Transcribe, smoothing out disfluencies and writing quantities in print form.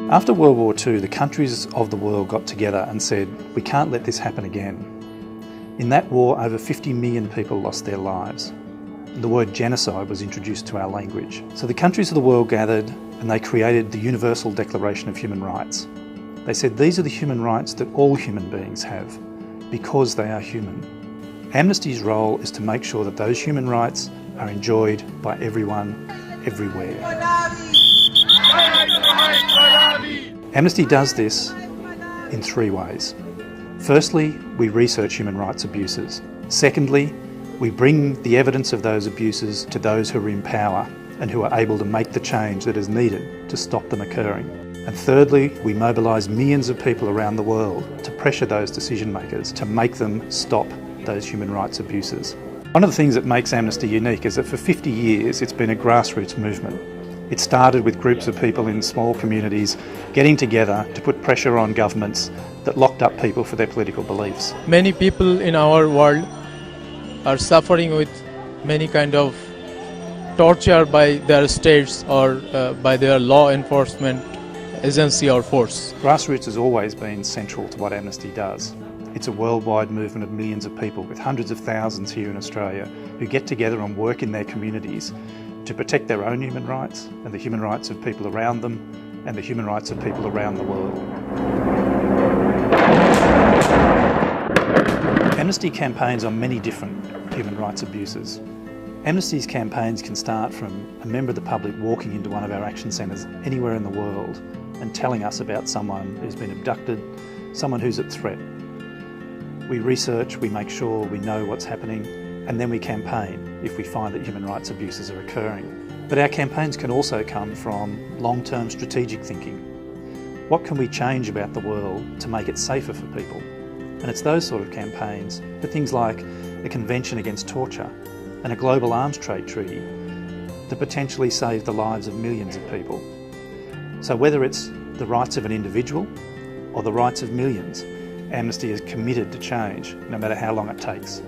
After World War II, the countries of the world got together and said, we can't let this happen again. In that war, over 50 million people lost their lives. The word genocide was introduced to our language. So the countries of the world gathered and they created the Universal Declaration of Human Rights. They said these are the human rights that all human beings have, because they are human. Amnesty's role is to make sure that those human rights are enjoyed by everyone, everywhere. Amnesty does this in three ways. Firstly, we research human rights abuses. Secondly, we bring the evidence of those abuses to those who are in power and who are able to make the change that is needed to stop them occurring. And thirdly, we mobilise millions of people around the world to pressure those decision makers to make them stop those human rights abuses. One of the things that makes Amnesty unique is that for 50 years it's been a grassroots movement. It started with groups of people in small communities getting together to put pressure on governments that locked up people for their political beliefs. Many people in our world are suffering with many kind of torture by their states or by their law enforcement agency or force. Grassroots has always been central to what Amnesty does. It's a worldwide movement of millions of people with hundreds of thousands here in Australia who get together and work in their communities to protect their own human rights and the human rights of people around them and the human rights of people around the world. Amnesty campaigns on many different human rights abuses. Amnesty's campaigns can start from a member of the public walking into one of our action centres anywhere in the world and telling us about someone who's been abducted, someone who's at threat. We research, we make sure we know what's happening, and then we campaign if we find that human rights abuses are occurring. But our campaigns can also come from long-term strategic thinking. What can we change about the world to make it safer for people? And it's those sort of campaigns for things like a convention against torture and a global arms trade treaty that potentially save the lives of millions of people. So whether it's the rights of an individual or the rights of millions, Amnesty is committed to change, no matter how long it takes.